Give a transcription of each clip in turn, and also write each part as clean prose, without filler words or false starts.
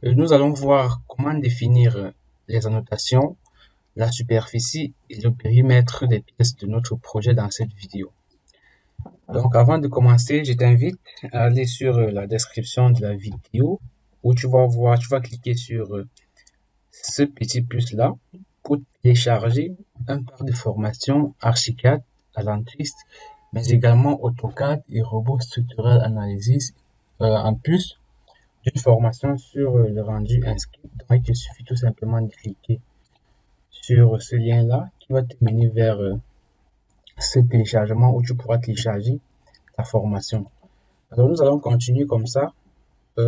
Nous allons voir comment définir les annotations, la superficie et le périmètre des pièces de notre projet dans cette vidéo. Donc avant de commencer, je t'invite à aller sur la description de la vidéo où tu vas cliquer sur ce petit plus là pour télécharger un pack de formation Archicad à l'entriste, mais également AutoCAD et Robot Structural Analysis en plus d'une formation sur le rendu inscrit. Donc, il te suffit tout simplement de cliquer sur ce lien-là qui va te mener vers ce téléchargement où tu pourras télécharger ta formation. Alors, nous allons continuer comme ça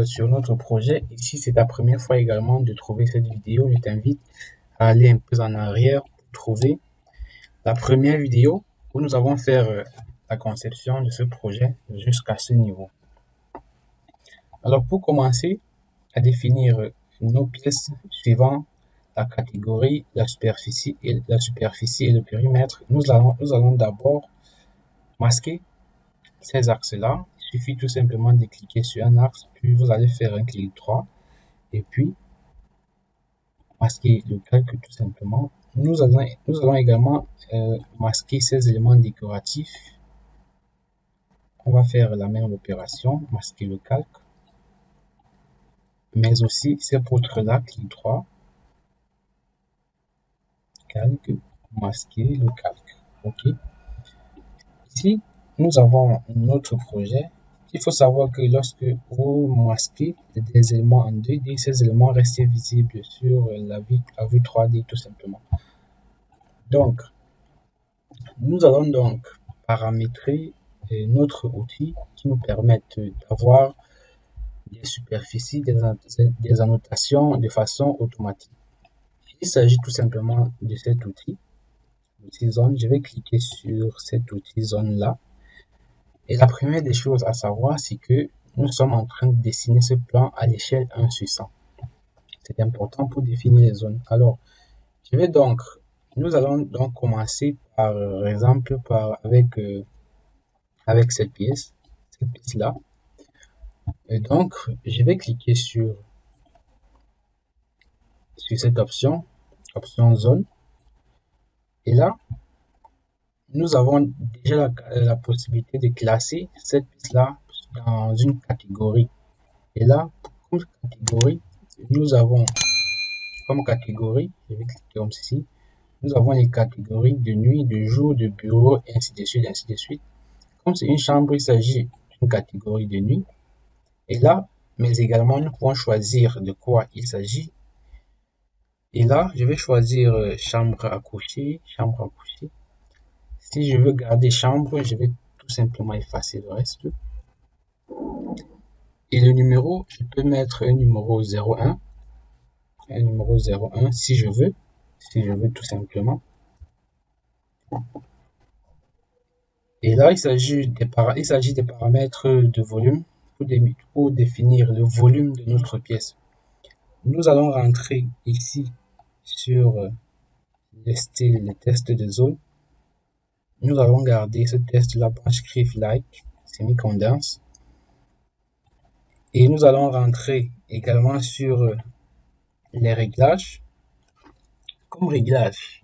sur notre projet. Et si c'est ta première fois également de trouver cette vidéo, je t'invite à aller un peu en arrière pour trouver la première vidéo où nous avons fait la conception de ce projet jusqu'à ce niveau. Alors, pour commencer à définir nos pièces suivant la catégorie, la superficie et le périmètre, nous allons d'abord masquer ces axes-là. Il suffit tout simplement de cliquer sur un axe, puis vous allez faire un clic droit et puis masquer le calque tout simplement. Nous allons également masquer ces éléments décoratifs. On va faire la même opération, masquer le calque, mais aussi ces poutres-là, clic droit, calque, masquer le calque. OK. Ici, nous avons notre projet. Il faut savoir que lorsque vous masquez des éléments en 2D, ces éléments restent visibles sur la vue 3D tout simplement. Donc, nous allons donc paramétrer notre outil qui nous permettent d'avoir des superficies, des annotations de façon automatique. Il s'agit tout simplement de cet outil zone. Je vais cliquer sur cet outil zone là. Et la première des choses à savoir, c'est que nous sommes en train de dessiner ce plan à l'échelle 1 sur 100. C'est important pour définir les zones. Alors, nous allons donc commencer par exemple avec cette pièce-là. Et donc, je vais cliquer sur cette option zone. Et là, nous avons déjà la possibilité de classer cette pièce-là dans une catégorie. Et là, comme catégorie, nous avons comme catégorie, je vais cliquer comme ceci, nous avons les catégories de nuit, de jour, de bureau, et ainsi de suite, ainsi de suite. Comme c'est une chambre, il s'agit d'une catégorie de nuit. Et là, mais également, nous pouvons choisir de quoi il s'agit. Et là, je vais choisir chambre à coucher, chambre à coucher. Si je veux garder chambre, je vais tout simplement effacer le reste. Et le numéro, je peux mettre un numéro 01. Un numéro 01 si je veux tout simplement. Et là, il s'agit des paramètres de volume pour définir le volume de notre pièce. Nous allons rentrer ici sur le test de zone. Nous allons garder ce test-là branch Script like semi-condense. Et nous allons rentrer également sur les réglages. Comme réglage,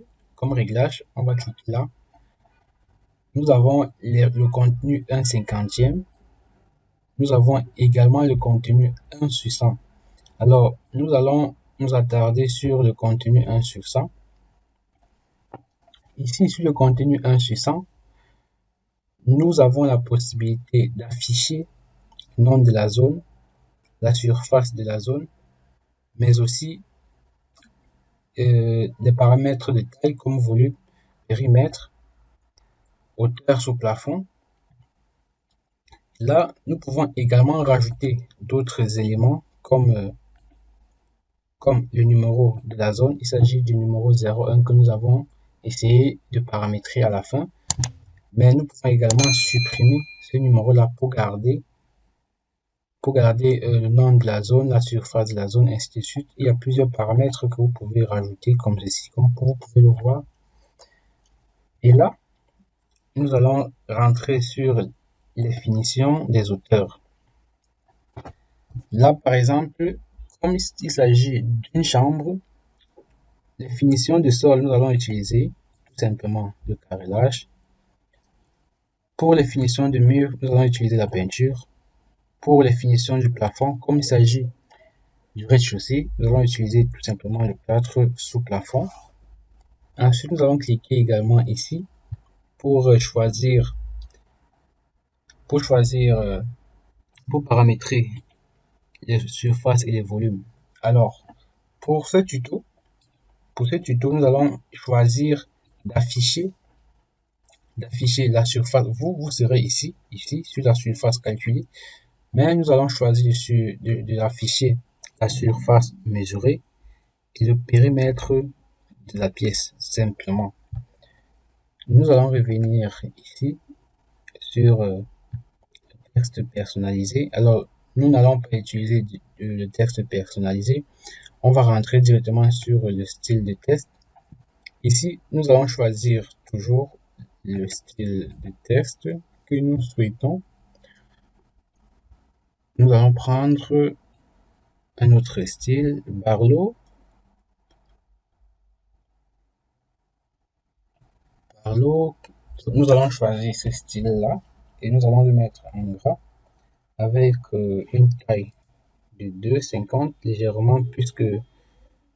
on va cliquer là. Nous avons le contenu 1/50. Nous avons également le contenu 1 sur 100. Alors, nous allons nous attarder sur le contenu 1 sur 100. Ici, sur le contenu 1 sur 100, nous avons la possibilité d'afficher le nom de la zone, la surface de la zone, mais aussi des paramètres de taille comme volume, périmètre, hauteur sous plafond. Là, nous pouvons également rajouter d'autres éléments comme le numéro de la zone. Il s'agit du numéro 01 que nous avons essayé de paramétrer à la fin. Mais nous pouvons également supprimer ce numéro-là pour garder le nom de la zone, la surface de la zone, ainsi de suite. Il y a plusieurs paramètres que vous pouvez rajouter comme ceci, comme vous pouvez le voir. Et là, nous allons rentrer sur les finitions des hauteurs. Là, par exemple, comme il s'agit d'une chambre, les finitions de sol, nous allons utiliser tout simplement le carrelage. Pour les finitions de mur, nous allons utiliser la peinture. Pour les finitions du plafond, comme il s'agit du rez-de-chaussée, nous allons utiliser tout simplement le plâtre sous plafond. Ensuite, nous allons cliquer également ici pour choisir, pour paramétrer les surfaces et les volumes. Alors, pour ce tuto, nous allons choisir d'afficher la surface. Vous serez ici sur la surface calculée, mais nous allons choisir de afficher la surface mesurée et le périmètre de la pièce simplement. Nous allons revenir ici sur le texte personnalisé. Alors, nous n'allons pas utiliser le texte personnalisé. On va rentrer directement sur le style de texte. Ici, nous allons choisir toujours le style de texte que nous souhaitons. Nous allons prendre un autre style, Barlow. Nous allons choisir ce style-là et nous allons le mettre en gras avec une taille de 2,50, légèrement plus que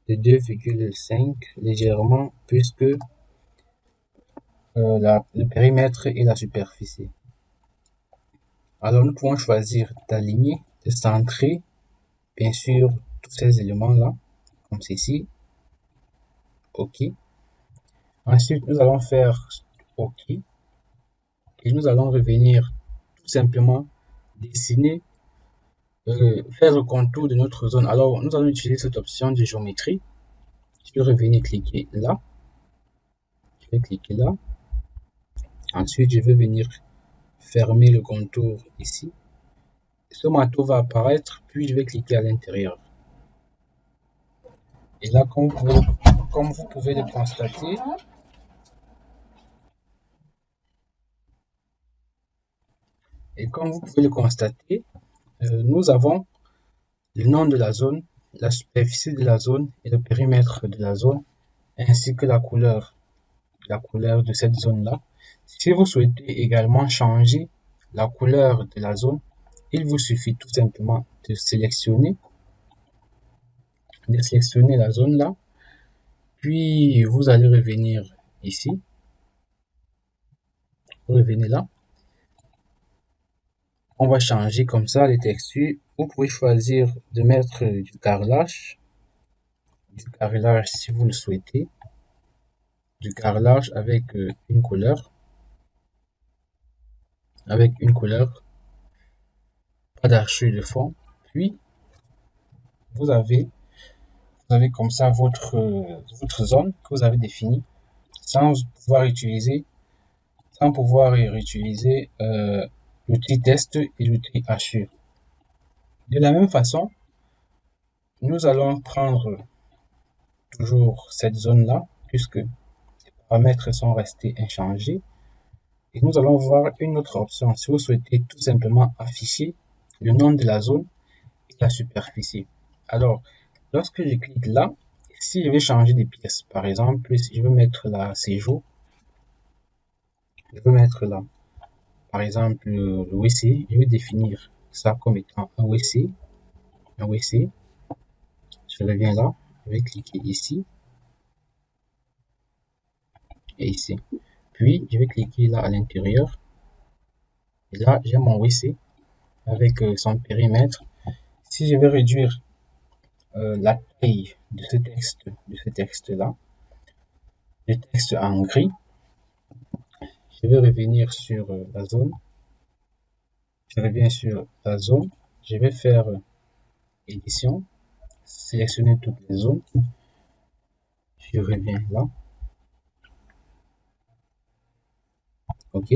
de 2,5, légèrement plus que le périmètre et la superficie. Alors nous pouvons choisir d'aligner, de centrer, bien sûr, tous ces éléments-là, comme ceci. OK. Ensuite, nous allons faire OK. Et nous allons revenir tout simplement dessiner, faire le contour de notre zone. Alors, nous allons utiliser cette option de géométrie. Je vais revenir cliquer là. Je vais cliquer là. Ensuite, je vais venir fermer le contour ici. Ce manteau va apparaître, puis je vais cliquer à l'intérieur. Et là, comme vous pouvez le constater, nous avons le nom de la zone, la superficie de la zone et le périmètre de la zone, ainsi que la couleur de cette zone-là. Si vous souhaitez également changer la couleur de la zone, il vous suffit tout simplement de sélectionner la zone là, puis vous allez revenir ici, vous revenez là. On va changer comme ça les textures. Vous pouvez choisir de mettre du carrelage si vous le souhaitez, du carrelage avec une couleur, pas d'archure de fond. Puis vous avez comme ça votre zone que vous avez définie sans pouvoir réutiliser l'outil test et l'outil hachure. De la même façon, nous allons prendre toujours cette zone-là, puisque les paramètres sont restés inchangés. Et nous allons voir une autre option. Si vous souhaitez tout simplement afficher le nom de la zone et la superficie. Alors, lorsque je clique là, si je vais changer des pièces, par exemple, si je veux mettre la séjour, je veux mettre là, par exemple, le WC, je vais définir ça comme étant un WC. Je reviens là, je vais cliquer ici et ici. Puis, je vais cliquer là à l'intérieur. Et là, j'ai mon WC avec son périmètre. Si je vais réduire la taille de ce texte-là, le texte en gris, je vais revenir sur la zone. Je reviens sur la zone. Je vais faire édition, sélectionner toutes les zones. Je reviens là. OK.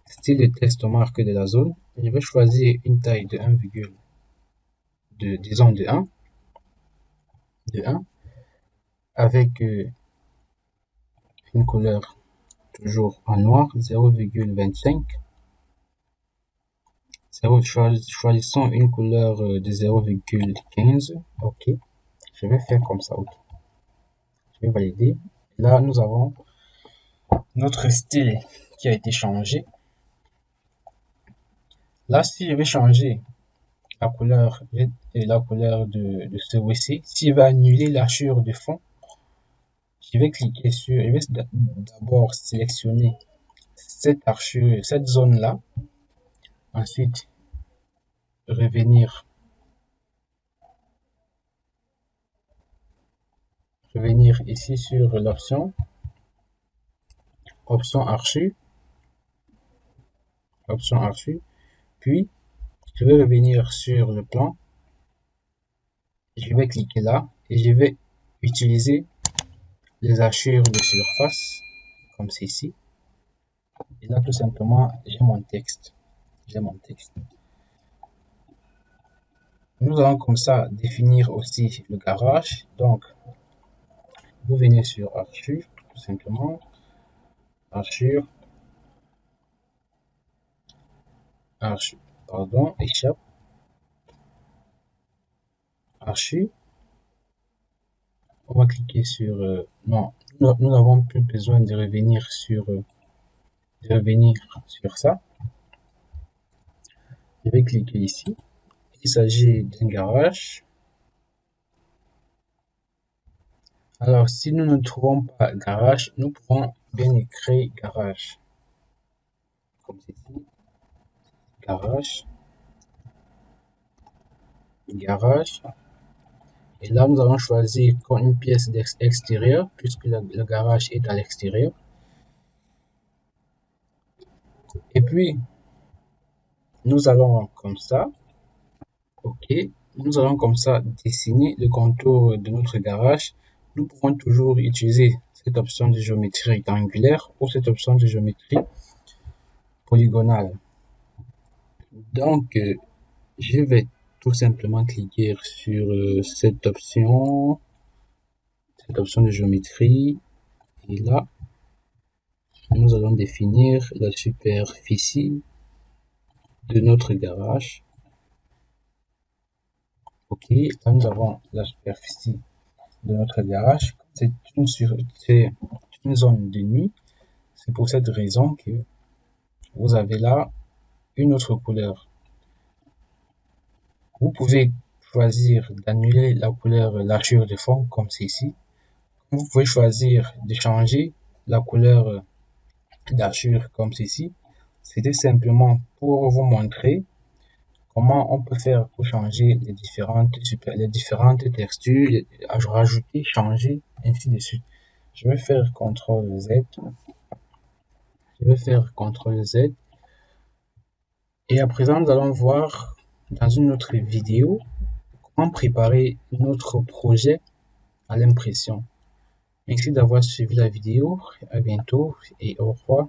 Style de texte marque de la zone. Je vais choisir une taille de 1, disons de 1, avec une couleur toujours en noir, 0,25. Choisissons une couleur de 0,15. OK. Je vais faire comme ça. OK. Je vais valider. Là, nous avons notre style qui a été changé. Là, si je vais changer la couleur de celui-ci, s'il va annuler l'hachure de fond, je vais d'abord sélectionner cette archure, cette zone-là. Ensuite, revenir ici sur l'option archure, puis je vais revenir sur le plan, je vais cliquer là et je vais utiliser les hachures de surface comme ceci. Et là, tout simplement, j'ai mon texte. Nous allons comme ça définir aussi le garage. Donc, vous venez sur archure, tout simplement, archure, échappe, archure. On va cliquer sur non, nous n'avons plus besoin de revenir sur ça. Je vais cliquer ici. Il s'agit d'un garage. Alors, si nous ne trouvons pas garage, nous pouvons bien écrire garage. Comme ceci. Garage. Et là, nous allons choisir comme une pièce extérieure, puisque le garage est à l'extérieur. Et puis, nous allons comme ça. OK. Nous allons comme ça dessiner le contour de notre garage. Nous pouvons toujours utiliser cette option de géométrie rectangulaire ou cette option de géométrie polygonale. Donc, je vais tout simplement cliquer sur cette option de géométrie. Et là, nous allons définir la superficie de notre garage. OK, là nous avons la superficie de notre garage. C'est une zone de nuit. C'est pour cette raison que vous avez là une autre couleur. Vous pouvez choisir d'annuler la couleur l'hachure de fond comme ceci. Vous pouvez choisir de changer la couleur d'hachure comme ceci. C'était simplement pour vous montrer comment on peut faire pour changer les différentes textures, rajouter, changer, ainsi de suite. Je vais faire CTRL Z. Et à présent, nous allons voir dans une autre vidéo comment préparer notre projet à l'impression. Merci d'avoir suivi la vidéo. À bientôt et au revoir.